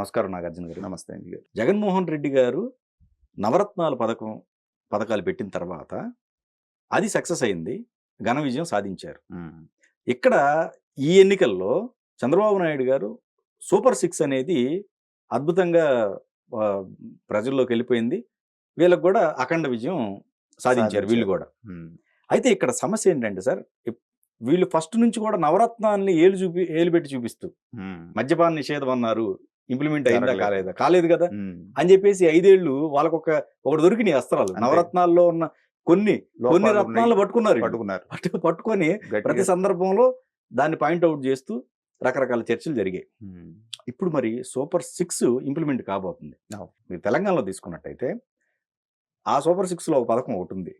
నమస్కారం నాగార్జున గారు. నమస్తే అండి. జగన్మోహన్ రెడ్డి గారు నవరత్నాల పథకాలు పెట్టిన తర్వాత అది సక్సెస్ అయింది. ఘన విజయం సాధించారు. హ్మ్. ఇక్కడ ఈ ఎన్నికల్లో చంద్రబాబు నాయుడు గారు సూపర్ 6 అనేది అద్భుతంగా ఆహ్, ప్రజల్లోకెళ్ళిపోయింది. వీళ్ళకి గూడా అఖండ విజయం సాధించారు వీళ్ళు గూడా. హ్మ్. అయితే ఇక్కడ సమస్య ఏంటంటే సార్, వీళ్ళు ఫస్ట్ నుంచి కూడా నవరత్నాల్ని ఏలు పెట్టి చూపిస్తూ హ్మ్. మద్యపాన నిషేధం అన్నారు. ఇంప్లిమెంట్ అయిందా? జరగలేదు. కాలేదా? కాలేదు గదా! హ్మ్. అని జెప్పేసి 5 ఏళ్ళు ఒకటి దొరికినాయి అస్త్రాలు. అంతే. నవరత్నాల్లో ఉన్న కొన్ని లోపాలు రత్నాలను ఉన్నాయి. పట్టుకున్నారు వీళ్ళు. పట్టుకున్నారు. పట్టుకొని ప్రతి గట్టిగా. సందర్భంలో దాన్ని పాయింట్ ఔట్ జేస్తూ రకరకాల చర్చలు జరిగాయి. హ్మ్. ఇప్పుడు మరి సూపర్ 6 ఇంప్లిమెంట్ కాబోతుంది. అవును. మీరు తెలంగాణలో తీసుకున్నట్టయితే ఆ సూపర్ 6లో ఒక పథకం ఒకటుంది.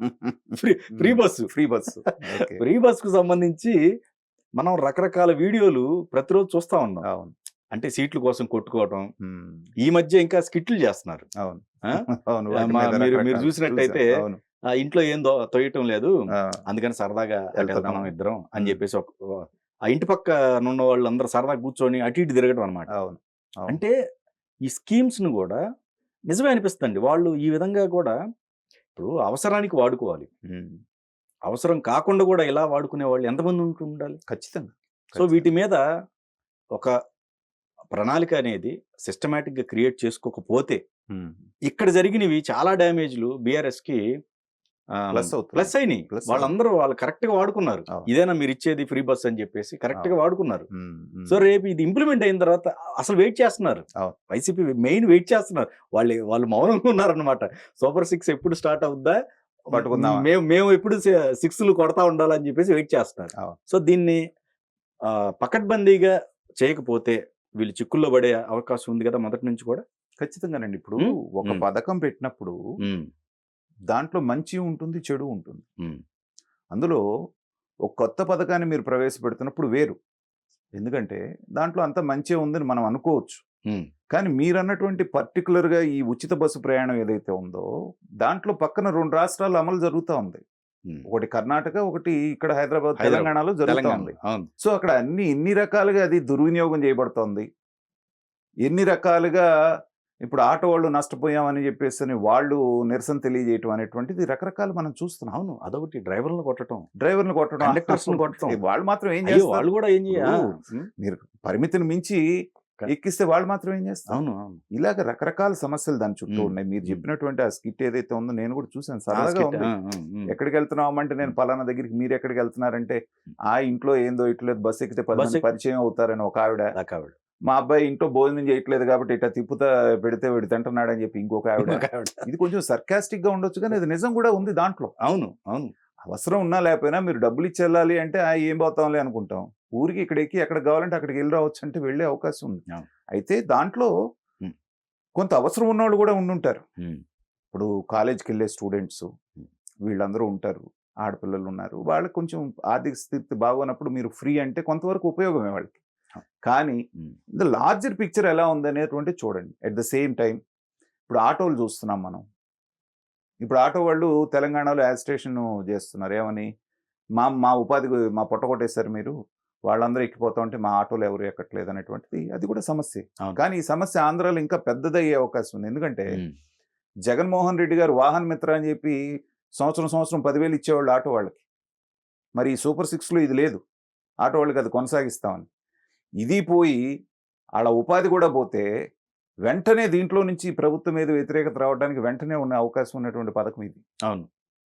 Free bus. Free bus. Okay. Free బస్‌కు సంబంధించి మనం రకరకాల వీడియోలు ప్రతిరోజు చూస్తా ఉన్నాం. అవును. అంటే సీట్ల కోసం కొట్టుకోవటం. హ్మ్. ఈ మధ్య ఇంకా స్కిట్లు చేస్తున్నారు. అవును. ఆ? అవును. వాటి మీద మీరు రకరకాలు చూసినట్టయితే చూసాం. అవును. ఇంట్లో ఏం తొయ్యటం లేదు, ఆ, అందుకని సరదాగా అటు వెళ్తున్నాం. వెళ్తున్నాం ఇద్దరం అని హ్మ్. చెప్పేసి ఆ ఇంటి పక్కన ఉన్న వాళ్ళందరూ సరదాగా కూర్చొని అటు ఇటు తిరగడం అనమాట. అవును. అవును. అంటే ఈ స్కీమ్స్ ను కూడా నిజమే అనిపిస్తుంది. వాళ్ళు ఈ విధంగా కూడా ఇప్పుడు అవసరానికి వాడుకోవాలి. హ్మ్. అవసరం కాకుండా కూడా ఇలా వాడుకునే వాళ్ళు ఎంతమంది ఉండాలి? ఖచ్చితంగా. సో వీటి మీద ఒక ప్రణాళిక అనేది సిస్టమాటిక్‌గా క్రియేట్ చేసుకోకపోతే, హ్మ్. ఇక్కడ జరిగినవి చాలా డ్యామేజ్‌లు బీఆర్ఎస్‌కి ప్లస్ అవుతుంది. ప్లస్ అయినియి. ప్లస్ వాళ్ళందరూ వాళ్ళు కరెక్ట్‌గా వాడుకున్నారు. అవును. ఇదేనా మీరిచ్చేది ఫ్రీ బస్ అని చెప్పేసి కరెక్ట్‌గా అవును. వాడుకున్నారు. హ్మ్. హ్మ్. సో రేపు ఇది ఇంప్లిమెంట్ అయిన తర్వాత అసలు వెయిట్ చేస్తున్నారు. అవును. వైసీపీ మెయిన్ వెయిట్ చేస్తున్నారు. వాళ్ళు మౌనంగా ఉన్నారన్నమాట. సూపర్ 6 ఎప్పుడు స్టార్ట్ అవుద్దా? పట్టుకుందామా? మేము ఎప్పుడు 6లు కొడతా ఉండాలని చెప్పేసి వెయిట్ చేస్తున్నారు. అవును. సో దీన్ని పకడ్బందీగా చేయకపోతే వీళ్ళు చిక్కుల్లో పడే అవకాశం ఉంది కదా మొదటి నుంచి కూడా. ఖచ్చితంగానండి. ఇప్పుడు హ్మ్. ఒక హ్మ్. పథకం పెట్టినప్పుడు హ్మ్. దాంట్లో మంచి ఉంటుంది, చెడు ఉంటుంది. హ్మ్. అందులో ఒక కొత్త పథకాన్ని మీరు ప్రవేశపెడుతున్నప్పుడు వేరు. ఎందుకంటే దాంట్లో అంతా మంచే ఉందని మనం అనుకోవచ్చు. హ్మ్. కానీ మీరన్నటువంటి పర్టిక్యులర్‌గా ఈ ఉచిత బస్సు ప్రయాణం ఏదైతే ఉందో, దాంట్లో పక్కన 2 రాష్ట్రాల్లో అమలు జరుగుతా ఉంది. హ్మ్. ఒకటి కర్ణాటక, ఒకటి ఇక్కడ హైదరాబాద్, తెలంగాణలో జరుగుతా ఉంది. అవును. సో, అక్కడ ఎన్ని రకాలుగా అది దుర్వినియోగం చేయబడుతోంది. ఎన్ని రకాలుగా ఇప్పుడు ఆటో వాళ్ళు నష్టపోయామని చెప్పేసని వాళ్ళు నిరసన తెలియజేయటం అనేటువంటిది రకరకాలు మనం చూస్తున్నాం. అవును. అదొకటి డ్రైవర్‌లను కొట్టటం, డ్రైవర్‌ని కొట్టడం, కండక్టర్స్‌ని కొట్టడం. వాళ్ళు మాత్రం ఏం అయ్యో! చేస్తారు? వాళ్ళు కూడా ఏం ఇప్పుడు హ్మ్. మీరు పరిమితిని మించి ఎక్కిస్తే వాళ్ళు మాత్రం ఏం చేస్తారు? అవును. అవును. ఇలాగ రకరకాల సమస్యలు దాని చుట్టూ హ్మ్. ఉన్నాయి. మీరు హ్మ్. చెప్పినటువంటి ఆ స్కిట్ ఏదైతే ఉందో నేను కూడా చూసాను. ఆ సరదాగా స్కిట్. ఉంది. హ్మ్. ఎక్కడికెళ్తున్నామంటే నేను హ్మ్. పలానా దగ్గరికి, మీరెక్కడికెళ్తున్నారంటే, ఆ ఇంట్లో ఏందో ఇట్లేదు బస్ ఎక్కితే 10 మంది బస్ పరిచయం అవుతారని ఒక ఆవిడ. దాకావిడ. మా అబ్బాయి ఇంట్లో భోజనం చేయట్లేదు కాబట్టి ఇట్లా తిప్పుతా పెడితే వీడు తింటున్నాడని చెప్పి ఇంకొక ఆవిడ. ఇంకొకావిడ. ఇది కొంచెం సర్కాస్టిక్‌గా ఉండొచ్చు కానీ అది నిజం కూడా ఉంది దాంట్లో. అవును. అవును. అవసరం ఉన్నా లేకపోయినా మీరు డబ్బులిచ్చి ఎళ్ళాలి అంటే, ఏం పోతాంలే అనుకుంటాం. ఊరికి ఇక్కడ ఎక్కి ఎక్కడికి కావాలంటే అక్కడికి ఎళ్లి రావచ్చంటే వెళ్ళే అవకాశం ఉంది. అవును. అయితే దాంట్లో హ్మ్. కొంత అవసరం ఉన్నోళ్ళు కూడా ఉండుంటారు. హ్మ్. ఇప్పుడు కాలేజ్‌కెళ్ళే స్టూడెంట్సు హ్మ్. వీళ్ళందరూ ఉంటారు. ఆడపిల్లలున్నారు. వాళ్ళకి కొంచెం ఆర్థిక స్థితి బాగోనప్పుడు మీరు ఫ్రీ అంటే కొంతవరకు ఉపయోగమే వాళ్ళకి. అవును. కానీ హ్మ్. ద లార్జర్ పిక్చర్ ఎలా ఉందనేటువంటిది చూడండి. ఎట్ ద సేమ్ టైమ్ ఇప్పుడు ఆటోలు చూస్తున్నాం మనం. ఇప్పుడు ఆటో వాళ్ళు తెలంగాణలో యాజిటేషన్ చేస్తున్నారు. ఏమని? మా మా ఉపాధికి మా పొట్ట కొట్టేసారు మీరు. వాళ్ళందరూ ఎక్కిపోతా ఉంటే మా ఆటోలో ఎవరు ఎక్కట్లేదు అనేటువంటిది అది కూడా సమస్యే. అవును. కానీ ఈ సమస్య ఆంధ్రాలో ఇంకా పెద్దదయ్యే అవకాశం ఉంది. ఎందుకంటే హ్మ్. జగన్మోహన్ రెడ్డి గారు వాహన్ మిత్ర అని చెప్పి సంవత్సరం 10,000 ఇచ్చేవాళ్ళు ఆటో వాళ్ళకి. మరి ఈ సూపర్ 6లో ఇది లేదు. ఆటో వాళ్ళకి అది కొనసాగిస్తామని. ఇది పోయి ఆళ్ళ ఉపాధి కూడా పోతే వెంటనే దీంట్లో నుంచి ప్రభుత్వం మీద వ్యతిరేకత రావడానికి వెంటనే ఉన్న అవకాశం ఉన్నటువంటి పథకం ఇది. అవును.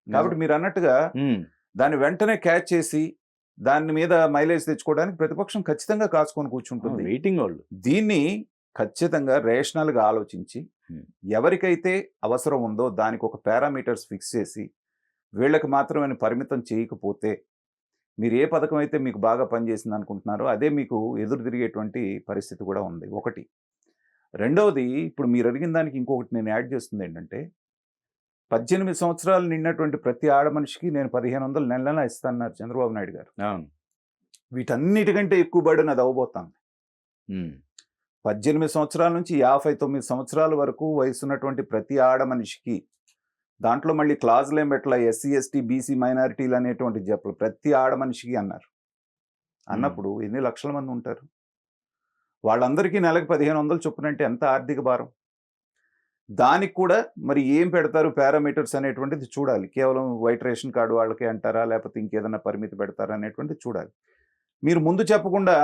కాబట్టి మీరన్నట్టుగా హ్మ్. దాన్ని వెంటనే క్యాచ్ చేసి దాని మీద మైలేజ్ తెచ్చుకోవడానికి ప్రతిపక్షం ఖచ్చితంగా కాచుకొని కూర్చుంటుంది. వెయిటింగ్ వాళ్ళు. దీన్ని ఖచ్చితంగా రేషనల్‌గా ఆలోచించి హ్మ్. ఎవరికైతే అవసరం ఉందో దానికి ఒక పారామీటర్స్ ఫిక్స్ చేసి వీళ్ళకి మాత్రమే పరిమితం చేయకపోతే మీరు ఏ పథకం అయితే మీకు బాగా పనిచేసింది అనుకుంటున్నారో అదే మీకు ఎదురు తిరిగేటువంటి పరిస్థితి కూడా ఉంది. ఒకటి. రెండవది ఇప్పుడు మీరు అడిగిన దానికి ఇంకొకటి నేను యాడ్ చేస్తుంది ఏంటంటే 18 సంవత్సరాలు నిండినటువంటి ప్రతి ఆడ మనిషికి నేను 1,500 నెల నెలా ఇస్తానన్నారు చంద్రబాబు నాయుడు గారు. అవును. వీటన్నిటికంటే ఎక్కువ బర్డెన్ అది అవ్వబోతోంది. హ్మ్. 18 సంవత్సరాల నుంచి 59 సంవత్సరాల వరకు వయసున్నటువంటి ప్రతి ఆడ మనిషికి దాంట్లో మళ్ళీ క్లాజులు ఏం పెట్టలా. ఎస్సీ, ఎస్టీ, బీసీ మైనారిటీలు అనేటువంటిది చెప్పలేదు. ప్రతి ఆడ మనిషికి అన్నారు. అన్నప్పుడు ఎన్ని లక్షల మంది ఉంటారు? వాళ్ళందరికీ నెలకు 1500 చొప్పున అంటే ఎంత ఆర్థిక భారం? దానికి కూడా మరి ఏం పెడతారు పారామీటర్స్ అనేటువంటిది చూడాలి. కేవలం వైట్ రేషన్ కార్డు వాళ్ళకే అంటారా? లేకపోతే ఇంకేదైనా పరిమితి పెడతారా? అనేటువంటిది చూడాలి. మీరు ముందు చెప్పకుండా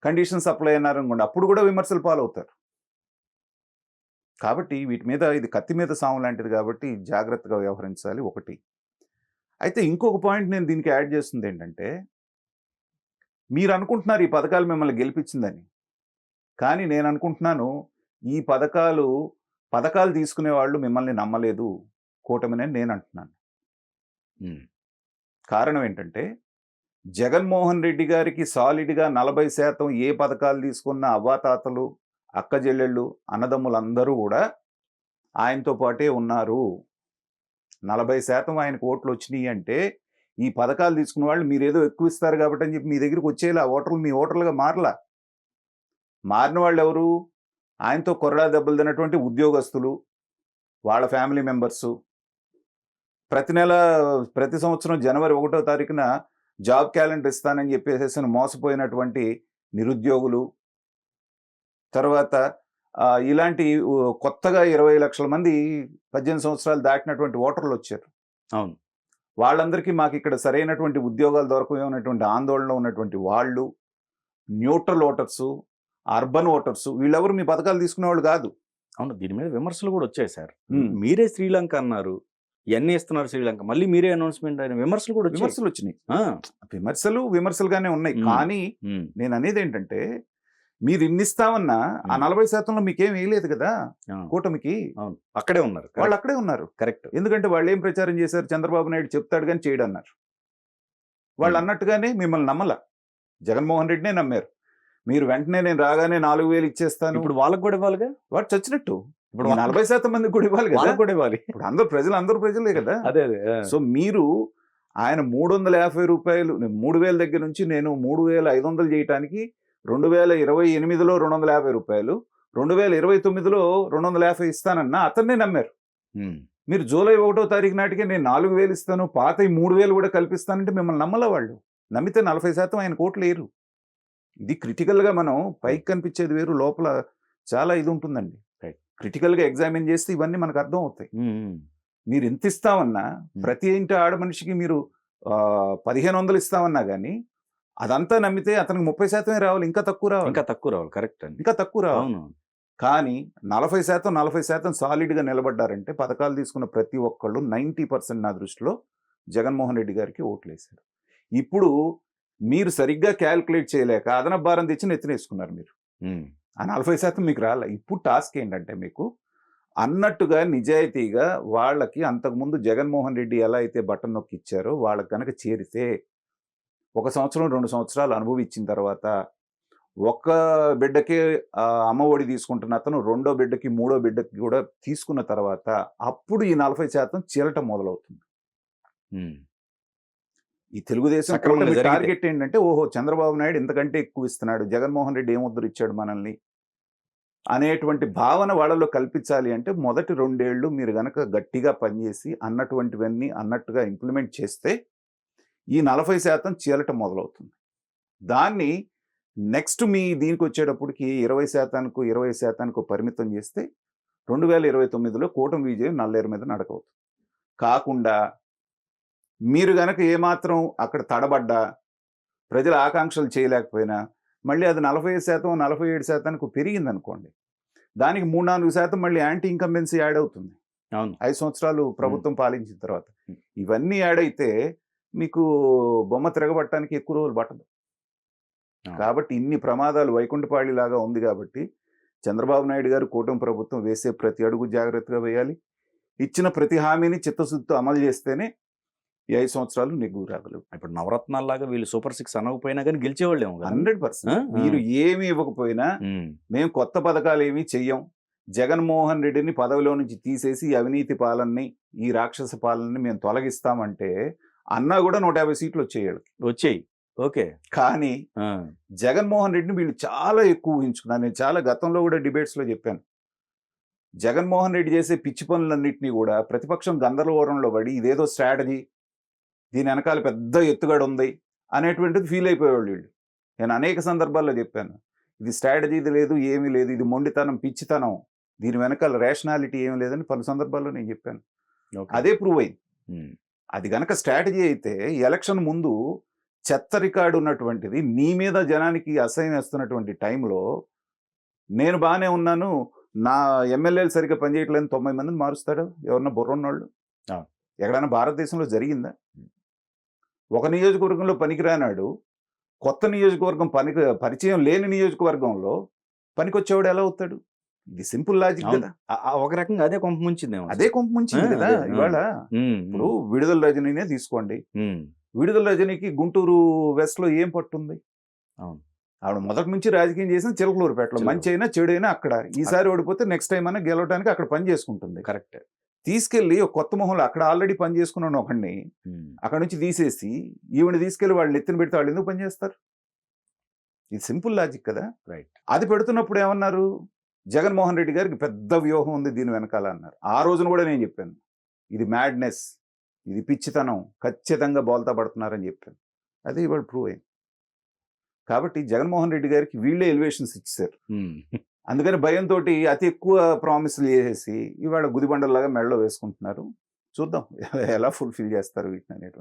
కండిషన్స్ అప్లై అన్నారనుకోండి, అప్పుడు కూడా విమర్శలు పాలవుతారు. కాబట్టి వీటి మీద ఇది కత్తి మీద సాము లాంటిది కాబట్టి జాగ్రత్తగా వ్యవహరించాలి ఒకటి. అయితే ఇంకొక పాయింట్ నేను దీనికి యాడ్ చేస్తుంది ఏంటంటే, మీరు అనుకుంటున్నారు ఈ పథకాలు మిమ్మల్ని గెలిపించిందని. కానీ నేను అనుకుంటున్నాను ఈ పథకాలు తీసుకునే వాళ్ళు మిమ్మల్ని నమ్మలేదు కూటమిని అని నేను అంటున్నాను. కారణం ఏంటంటే జగన్మోహన్ రెడ్డి గారికి సాలిడ్గా 40% ఏ పథకాలు తీసుకున్న అవ్వాతాతలు, అక్క చెల్లెళ్ళు, అన్నదమ్ములందరూ కూడా ఆయనతో పాటే ఉన్నారు. 40% ఆయనకు ఓట్లు వచ్చినాయి అంటే ఈ పథకాలు తీసుకున్న వాళ్ళు మీరేదో ఎక్కువ ఇస్తారు కాబట్టి అని చెప్పి మీ దగ్గరికి వచ్చేలా ఓటర్లు మీ ఓటర్లుగా మారిన వాళ్ళు ఎవరు? ఆయనతో కొరడా దెబ్బలు తిన్నటువంటి ఉద్యోగస్తులు, వాళ్ళ ఫ్యామిలీ మెంబర్సు. ప్రతి సంవత్సరం జనవరి 1వ తారీఖున జాబ్ క్యాలెండర్ ఇస్తానని చెప్పేసి మోసపోయినటువంటి నిరుద్యోగులు. తర్వాత ఇలాంటి కొత్తగా 20 లక్షల మంది 18 సంవత్సరాలు దాటినటువంటి ఓటర్లు వచ్చారు. అవును. వాళ్ళందరికీ మాకు ఇక్కడ సరైనటువంటి ఉద్యోగాలు దొరకవేమన్నటువంటి ఆందోళనలో ఉన్నటువంటి వాళ్ళు, న్యూట్రల్ ఓటర్సు, అర్బన్ ఓటర్సు, వీళ్ళెవరు మీ పథకాలు తీసుకునే వాళ్ళు కాదు. అవును, దీని మీద విమర్శలు కూడా వచ్చాయి సార్. మీరే శ్రీలంక అన్నారు, ఇవన్నీ ఇస్తున్నారు శ్రీలంక, మళ్ళీ మీరే అనౌన్స్మెంట్ అయిన విమర్శలు కూడా వచ్చినాయి. విమర్శలుగానే ఉన్నాయి. కానీ నేను అనేది ఏంటంటే, మీరు ఇన్ని ఇస్తామన్నా ఆ 40%లో మీకేం వేయలేదు కదా కూటమికి. అక్కడే ఉన్నారు, వాళ్ళు అక్కడే ఉన్నారు. కరెక్ట్. ఎందుకంటే వాళ్ళు ఏం ప్రచారం చేశారు? చంద్రబాబు నాయుడు చెప్తాడు కానీ చేయడు అన్నారు. వాళ్ళు అన్నట్టుగానే మిమ్మల్ని నమ్మల, జగన్మోహన్ రెడ్డినే నమ్మారు. మీరు వెంటనే నేను రాగానే 4000 ఇచ్చేస్తాను. ఇప్పుడు వాళ్ళకు కూడా ఇవ్వాలిగా, వాడు చచ్చినట్టు. ఇప్పుడు 40% మందికి కూడా ఇవ్వాలి కదా, కూడా ఇవ్వాలి. ఇప్పుడు అందరూ ప్రజలే కదా. అదే. సో మీరు ఆయన 350 రూపాయలు 3000 దగ్గర నుంచి నేను 3500 చేయటానికి 2028లో 250 రూపాయలు, 2029లో 250 ఇస్తానన్నా అతన్నే నమ్మారు. మీరు జూలై 1వ తారీఖు నాటికే నేను 4000 ఇస్తాను, పాత 3000 కూడా కల్పిస్తానంటే మిమ్మల్ని నమ్మల వాళ్ళు. నమ్మితే 40% ఆయన కోట్లు లేరు. ఇది క్రిటికల్గా మనం పైకి కనిపించేది వేరు, లోపల చాలా ఇది ఉంటుందండి. క్రిటికల్గా ఎగ్జామిన్ చేస్తే ఇవన్నీ మనకు అర్థం అవుతాయి. మీరు ఎంత ఇస్తామన్నా, ప్రతి ఇంటి ఆడ మనిషికి మీరు 1500 ఇస్తామన్నా కానీ అదంతా నమ్మితే అతనికి 30% రావాలి, ఇంకా తక్కువ రావాలి. కరెక్ట్ అండి, ఇంకా తక్కువ రావాలి. కానీ 40% సాలిడ్గా నిలబడ్డారంటే పథకాలు తీసుకున్న ప్రతి ఒక్కళ్ళు 90% నా దృష్టిలో జగన్మోహన్ రెడ్డి గారికి ఓట్లు వేశారు. ఇప్పుడు మీరు సరిగ్గా క్యాల్కులేట్ చేయలేక అదనపు భారం తెచ్చి నెత్తినేసుకున్నారు మీరు. ఆ 40% మీకు రాలే. ఇప్పుడు టాస్క్ ఏంటంటే, మీకు అన్నట్టుగా నిజాయితీగా వాళ్ళకి అంతకుముందు జగన్మోహన్ రెడ్డి ఎలా అయితే బటన్ నొక్కి ఇచ్చారో వాళ్ళకి కనుక చేరితే 1 సంవత్సరం 2 సంవత్సరాలు అనుభవించిన తర్వాత, ఒక్క బిడ్డకే అమ్మఒడి తీసుకుంటున్న అతను 2వ బిడ్డకి 3వ బిడ్డకి కూడా తీసుకున్న తర్వాత అప్పుడు ఈ 40% చీలటం మొదలవుతుంది. ఈ తెలుగుదేశం టార్గెట్ ఏంటంటే, ఓహో చంద్రబాబు నాయుడు ఇంతకంటే ఎక్కువ ఇస్తున్నాడు, జగన్మోహన్ రెడ్డి ఏముద్దరు ఇచ్చాడు మనల్ని అనేటువంటి భావన వాళ్ళలో కల్పించాలి అంటే మొదటి 2 ఏళ్ళు మీరు గనక గట్టిగా పనిచేసి అన్నటువంటివన్నీ అన్నట్టుగా ఇంప్లిమెంట్ చేస్తే ఈ 40% చీలటం మొదలవుతుంది. దాన్ని నెక్స్ట్ మీ దీనికి వచ్చేటప్పటికి 20% పరిమితం చేస్తే 2029లో కూటమి విజయం నల్లేరు మీద నడకవుతుంది. కాకుండా మీరు గనక ఏమాత్రం అక్కడ తడబడ్డా, ప్రజల ఆకాంక్షలు చేయలేకపోయినా, మళ్ళీ అది 45% 47% పెరిగిందనుకోండి, దానికి 3-4% మళ్ళీ యాంటీ ఇన్కంబెన్సీ యాడ్ అవుతుంది. 5 సంవత్సరాలు ప్రభుత్వం పాలించిన తర్వాత ఇవన్నీ యాడ్ అయితే మీకు బొమ్మ తిరగబట్టడానికి ఎక్కువ రోజులు పట్టదు. కాబట్టి ఇన్ని ప్రమాదాలు వైకుంఠపాళి లాగా ఉంది. కాబట్టి చంద్రబాబు నాయుడు గారు కూటమి ప్రభుత్వం వేసే ప్రతి అడుగు జాగ్రత్తగా వేయాలి. ఇచ్చిన ప్రతి హామీని చిత్తశుద్ధితో అమలు చేస్తేనే ఈ 5 సంవత్సరాలు నెగ్గు రాగలవు. ఇప్పుడు నవరత్నాల్లాగా వీళ్ళు సూపర్ 6 అనకపోయినా కానీ గెలిచేవాళ్ళేమో. 100%. మీరు ఏమి ఇవ్వకపోయినా మేము కొత్త పథకాలు ఏమీ చెయ్యం, జగన్మోహన్ రెడ్డిని పదవిలో నుంచి తీసేసి అవినీతి పాలనని, ఈ రాక్షస పాలనని మేము తొలగిస్తామంటే అన్నా కూడా 150 సీట్లు వచ్చాయి. ఓకే. కానీ జగన్మోహన్ రెడ్డిని వీళ్ళు చాలా ఎక్కువ ఊహించుకున్నారు. నేను చాలా గతంలో కూడా డిబేట్స్లో చెప్పాను, జగన్మోహన్ రెడ్డి చేసే పిచ్చి పనులన్నింటినీ కూడా ప్రతిపక్షం గందరగోళంలో పడి ఇదేదో స్ట్రాటజీ, దీని వెనకాల పెద్ద ఎత్తుగడ ఉంది అనేటువంటిది ఫీల్ అయిపోయేవాళ్ళు వీళ్ళు. నేను అనేక సందర్భాల్లో చెప్పాను, ఇది స్ట్రాటజీ లేదు, ఏమీ లేదు, ఇది మొండితనం, పిచ్చితనం, దీని వెనకాల రేషనాలిటీ ఏమీ లేదని పలు సందర్భాల్లో నేను చెప్పాను. ఓకే. అదే ప్రూవ్ అయింది. ఉమ్, అది గనక స్ట్రాటజీ అయితే ఎలక్షన్ ముందు చెత్త రికార్డు ఉన్నటువంటిది నీ మీద జనానికి అసహ్యం వేస్తున్నటువంటి టైంలో నేను బాగానే ఉన్నాను, నా ఎమ్మెల్యేలు సరిగ్గా పనిచేయట్లేదని 90 మందిని మారుస్తాడు ఎవరన్నా బుర్రన్నోళ్ళు? అవును. ఎక్కడైనా భారతదేశంలో జరిగిందా? ఒక నియోజకవర్గంలో పనికిరానాడు కొత్త నియోజకవర్గం పరిచయం లేని నియోజకవర్గంలో పనికొచ్చేవాడు ఎలా అవుతాడు? ఇది సింపుల్ లాజిక్ అవును. కదా. ఒక రకంగా అదే కొంప ముంచిందేమో. అదే కొంప ముంచింది కదా. అదే. ఇవాళ ఉమ్, ఇప్పుడు విడుదల రజనీనే తీసుకోండి. ఉమ్, విడుదల రజనీకి గుంటూరు వెస్ట్ లో ఏం పట్టుంది? అవును. ఆవిడ మొదటి నుంచి రాజకీయం చేసిన చిలకలూరుపేటలో, చిలకలూరు. మంచి అయినా చెడు అయినా అక్కడ. ఈసారి ఓడిపోతే నెక్స్ట్ టైం అయినా గెలవడానికి అక్కడ పని చేసుకుంటుంది. కరెక్ట్. తీసుకెళ్లి ఒక కొత్త మొహంలో అక్కడ ఆల్రెడీ పని చేసుకున్నాను ఒకడిని అక్కడ నుంచి తీసేసి ఈవిడ తీసుకెళ్లి వాళ్ళు ఎత్తిన పెడితే వాళ్ళు ఎందుకు పని చేస్తారు? ఇది సింపుల్ లాజిక్ కదా. రైట్. అది పెడుతున్నప్పుడు ఏమన్నారు? జగన్మోహన్ రెడ్డి గారికి పెద్ద వ్యూహం ఉంది దీని వెనకాల అన్నారు. ఆ రోజున కూడా నేను చెప్పాను, ఇది మ్యాడ్నెస్, ఇది పిచ్చితనం, ఖచ్చితంగా బోల్తా పడుతున్నారని చెప్పాను. అదే ఇవాళ ప్రూవ్ అయింది. కాబట్టి జగన్మోహన్ రెడ్డి గారికి వీళ్ళే ఎలివేషన్స్ ఇచ్చారు. అందుకని భయంతో అతి ఎక్కువ ప్రామిస్లు చేసేసి ఇవాళ గుదిబండల్లాగా మెడలో వేసుకుంటున్నారు. చూద్దాం ఎలా ఫుల్ఫిల్ చేస్తారు వీటిని అనేటువంటి